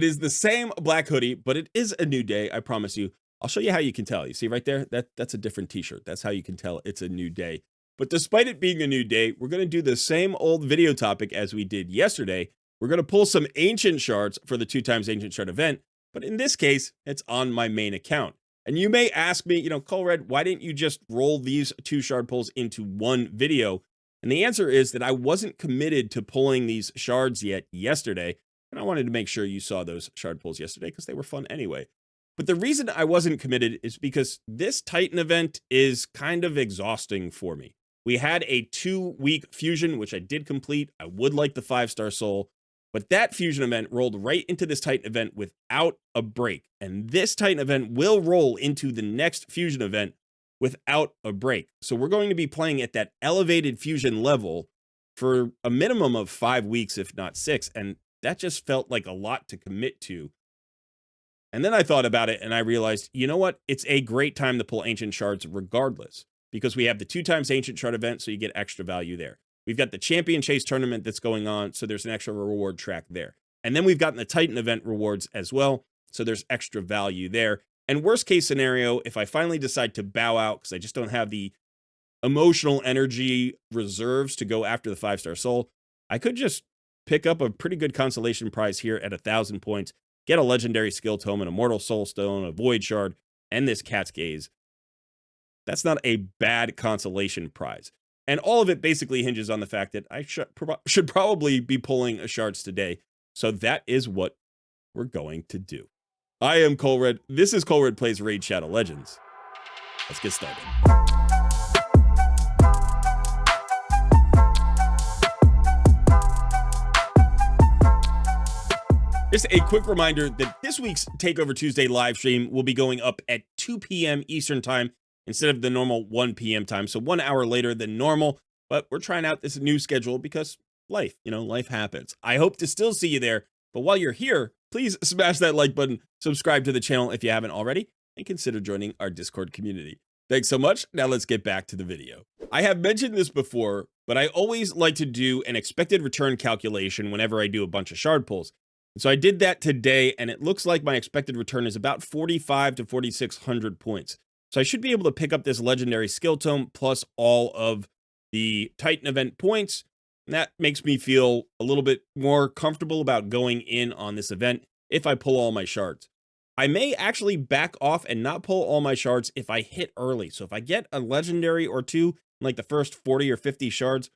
It is the same black hoodie, but it is a new day, I promise you. I'll show you how you can tell. You see right there? That's a different t-shirt. That's how you can tell it's a new day. But despite it being a new day, we're going to do the same old video topic as we did yesterday. We're going to pull some ancient shards for the 2 times ancient shard event, but in this case, it's on my main account. And you may ask me, Colred, why didn't you just roll these 2 shard pulls into one video? And the answer is that I wasn't committed to pulling these shards yet yesterday. And I wanted to make sure you saw those shard pulls yesterday because they were fun anyway. But the reason I wasn't committed is because this Titan event is kind of exhausting for me. We had a 2-week fusion, which I did complete. I would like the 5-star soul, but that fusion event rolled right into this Titan event without a break. And this Titan event will roll into the next fusion event without a break. So we're going to be playing at that elevated fusion level for a minimum of 5 weeks, if not 6. And that just felt like a lot to commit to. And then I thought about it and I realized, you know what? It's a great time to pull ancient shards regardless, because we have the 2 times ancient shard event, so you get extra value there. We've got the champion chase tournament that's going on, so there's an extra reward track there. And then we've gotten the Titan event rewards as well, so there's extra value there. And worst case scenario, if I finally decide to bow out because I just don't have the emotional energy reserves to go after the 5-star soul, I could just pick up a pretty good consolation prize here at 1,000 points, get a legendary skill tome, an immortal soul stone, a void shard, and this cat's gaze. That's not a bad consolation prize. And all of it basically hinges on the fact that I should probably be pulling a shards today. So that is what we're going to do. I am Colred. This is Colred Plays Raid Shadow Legends. Let's get started. Just a quick reminder that this week's Takeover Tuesday live stream will be going up at 2 p.m. Eastern Time instead of the normal 1 p.m. time, so 1 hour later than normal. But we're trying out this new schedule because life happens. I hope to still see you there. But while you're here, please smash that like button, subscribe to the channel if you haven't already, and consider joining our Discord community. Thanks so much. Now let's get back to the video. I have mentioned this before, but I always like to do an expected return calculation whenever I do a bunch of shard pulls. So I did that today, and it looks like my expected return is about 4,500 to 4,600 points. So I should be able to pick up this legendary skill tome plus all of the Titan event points. And that makes me feel a little bit more comfortable about going in on this event if I pull all my shards. I may actually back off and not pull all my shards if I hit early. So if I get a legendary or two, like the first 40 or 50 shards,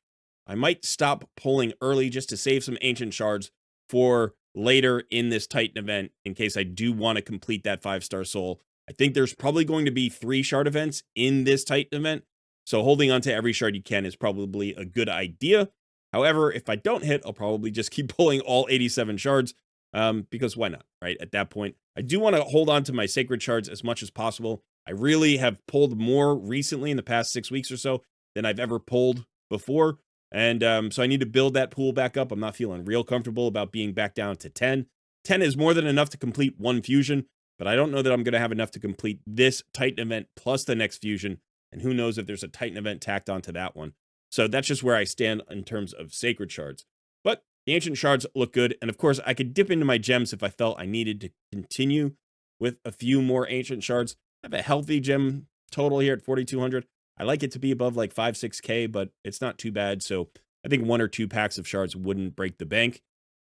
I might stop pulling early just to save some ancient shards for later in this Titan event in case I do want to complete that 5-star soul. I think there's probably going to be 3 shard events in this Titan event, so holding on to every shard you can is probably a good idea. However, if I don't hit, I'll probably just keep pulling all 87 shards, because why not, right? At that point, I do want to hold on to my sacred shards as much as possible. I really have pulled more recently in the past 6 weeks or so than I've ever pulled before. And so I need to build that pool back up. I'm not feeling real comfortable about being back down to 10. 10 is more than enough to complete 1 fusion, but I don't know that I'm going to have enough to complete this Titan event plus the next fusion. And who knows if there's a Titan event tacked onto that one. So that's just where I stand in terms of sacred shards. But the ancient shards look good. And of course, I could dip into my gems if I felt I needed to continue with a few more ancient shards. I have a healthy gem total here at 4,200. I like it to be above like 5-6K, but it's not too bad. So I think 1 or 2 packs of shards wouldn't break the bank.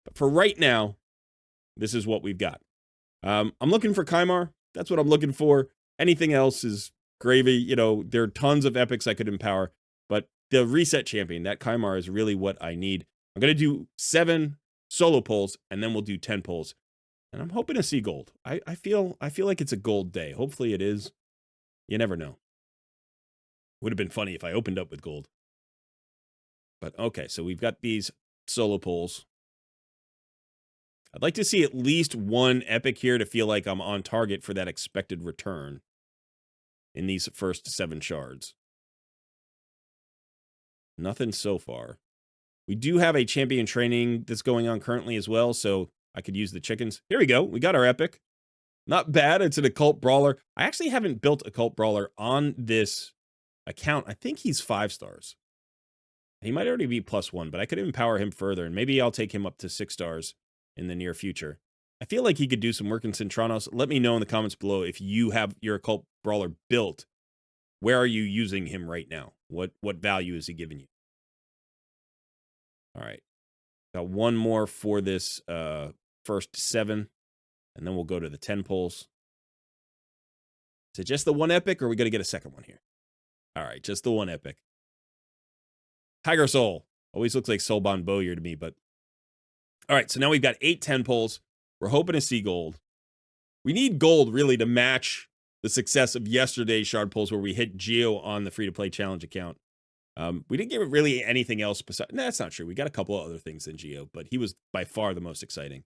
But for right now, this is what we've got. I'm looking for Kymar. That's what I'm looking for. Anything else is gravy. There are tons of epics I could empower, but the reset champion, that Kymar, is really what I need. I'm going to do 7 solo pulls, and then we'll do 10 pulls. And I'm hoping to see gold. I feel like it's a gold day. Hopefully it is. You never know. Would have been funny if I opened up with gold. But okay, so we've got these solo pulls. I'd like to see at least 1 epic here to feel like I'm on target for that expected return in these first 7 shards. Nothing so far. We do have a champion training that's going on currently as well, so I could use the chickens. Here we go. We got our epic. Not bad. It's an occult brawler. I actually haven't built occult brawler on this account. I think he's 5 stars. He might already be +1, but I could empower him further, and maybe I'll take him up to 6 stars in the near future. I feel like he could do some work in Centranos. Let me know in the comments below if you have your occult brawler built. Where are you using him right now? What value is he giving you? All right. Got one more for this first 7, and then we'll go to the 10 pulls. Is it just the one epic, or are we going to get a second one here? All right, just the one epic. Tiger Soul. Always looks like Soulbond Bowyer to me, but... All right, so now we've got 8 10 pulls. We're hoping to see gold. We need gold, really, to match the success of yesterday's shard pulls where we hit Geo on the free-to-play challenge account. We didn't give it really anything else besides... No, that's not true. We got a couple of other things than Geo, but he was by far the most exciting.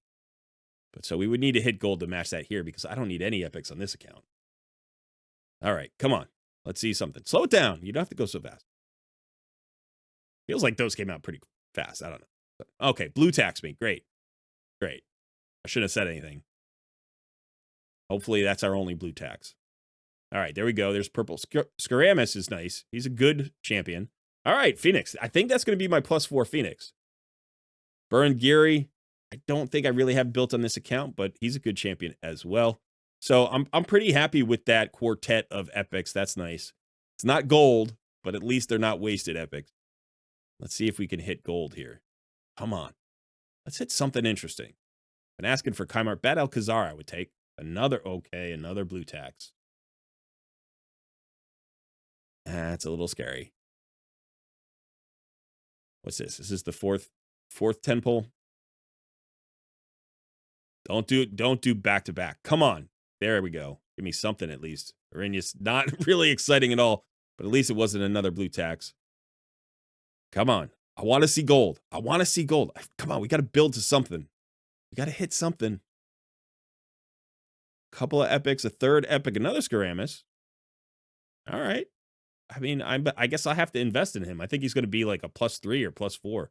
But so we would need to hit gold to match that here because I don't need any epics on this account. All right, come on. Let's see something. Slow it down. You don't have to go so fast. Feels like those came out pretty fast. I don't know. Okay, blue tax me. Great. Great. I shouldn't have said anything. Hopefully that's our only blue tax. All right, there we go. There's purple. Skaramis is nice. He's a good champion. All right, Phoenix. I think that's going to be my +4 Phoenix. Burn Geary. I don't think I really have built on this account, but he's a good champion as well. So I'm pretty happy with that quartet of epics. That's nice. It's not gold, but at least they're not wasted epics. Let's see if we can hit gold here. Come on. Let's hit something interesting. Been asking for Kymar. Bad Alcazar I would take. Another blue tax. That's a little scary. What's this? Is this the fourth 10 pull? Don't do back to back. Come on. There we go. Give me something at least. Arrhenius, not really exciting at all, but at least it wasn't another blue tax. Come on. I want to see gold. I want to see gold. Come on. We got to build to something. We got to hit something. Couple of epics, a third epic, another Skaramis. All right. I mean, I guess I'll have to invest in him. I think he's going to be like a +3 or +4.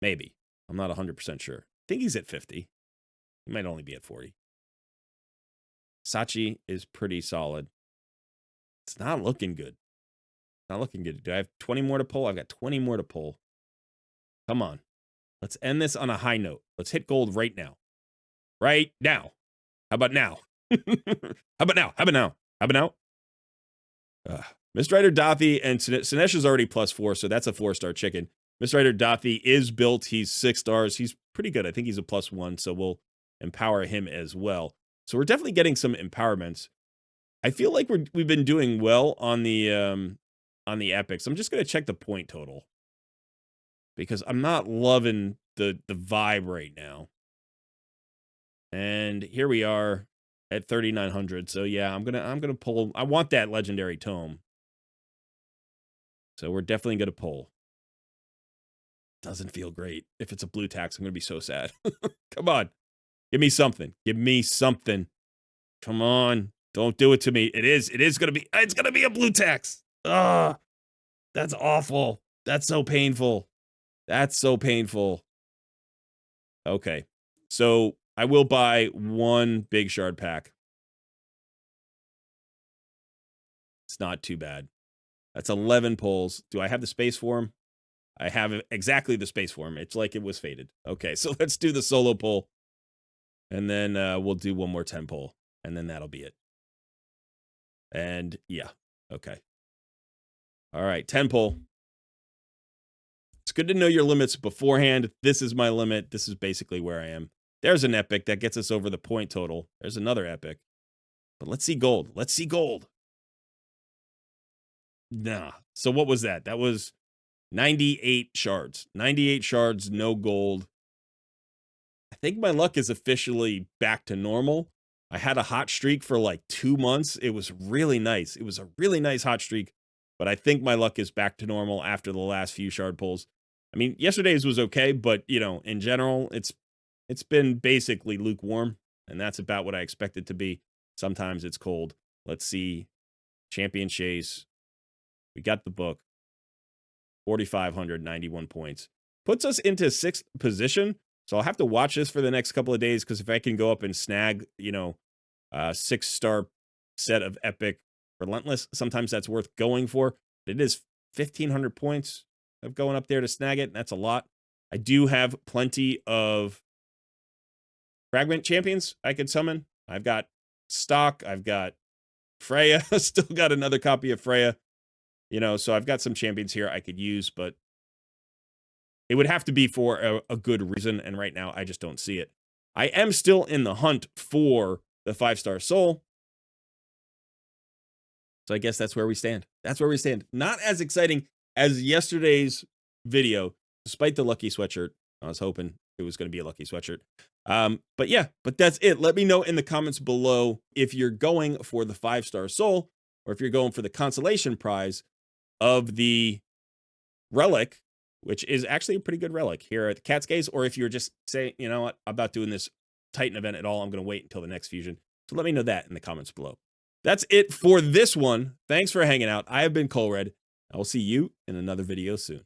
Maybe. I'm not 100% sure. I think he's at 50. He might only be at 40. Sachi is pretty solid. It's not looking good. Not looking good. Do I have 20 more to pull? I've got 20 more to pull. Come on. Let's end this on a high note. Let's hit gold right now. Right now. How about now? How about now? How about now? How about now? Mr. Rider Dathi and Sinesh is already +4, so that's a 4-star chicken. Mr. Rider Dathi is built. He's 6 stars. He's pretty good. I think he's a +1, so we'll empower him as well. So we're definitely getting some empowerments. I feel like we've been doing well on the epics. I'm just going to check the point total because I'm not loving the vibe right now. And here we are at 3,900. So yeah, I'm gonna pull. I want that legendary tome. So we're definitely gonna pull. Doesn't feel great. If it's a blue tax, I'm gonna be so sad. Come on, give me something. Give me something. Come on, don't do it to me. It's gonna be a blue tax. Ugh, that's awful. That's so painful. That's so painful. Okay, so I will buy one big shard pack. It's not too bad. That's 11 pulls. Do I have the space for him? I have exactly the space for him. It's like it was fated. Okay, so let's do the solo pull. And then we'll do one more 10 pull. And then that'll be it. And yeah, okay. All right, 10 pull. It's good to know your limits beforehand. This is my limit. This is basically where I am. There's an epic that gets us over the point total. There's another epic. But let's see gold. Let's see gold. Nah. So what was that? That was 98 shards. 98 shards, no gold. I think my luck is officially back to normal. I had a hot streak for like 2 months. It was really nice. It was a really nice hot streak. But I think my luck is back to normal after the last few shard pulls. I mean, yesterday's was okay, but, you know, in general, it's been basically lukewarm, and that's about what I expect it to be. Sometimes it's cold. Let's see. Champion Chase. We got the book. 4,591 points. Puts us into 6th position, so I'll have to watch this for the next couple of days, because if I can go up and snag, you know, a 6-star set of epic Relentless, sometimes that's worth going for. It is 1,500 points of going up there to snag it, and that's a lot. I do have plenty of Fragment champions I could summon. I've got stock. I've got Freya. Still got another copy of Freya. You know, so I've got some champions here I could use, but it would have to be for a good reason, and right now I just don't see it. I am still in the hunt for the 5-star soul. So I guess that's where we stand. That's where we stand. Not as exciting as yesterday's video, despite the lucky sweatshirt. I was hoping it was going to be a lucky sweatshirt. But yeah, but that's it. Let me know in the comments below if you're going for the 5-star soul or if you're going for the consolation prize of the relic, which is actually a pretty good relic here at the Cat's Gaze, or if you're just saying, you know what, I'm not doing this Titan event at all. I'm going to wait until the next fusion. So let me know that in the comments below. That's it for this one. Thanks for hanging out. I have been Colred. I will see you in another video soon.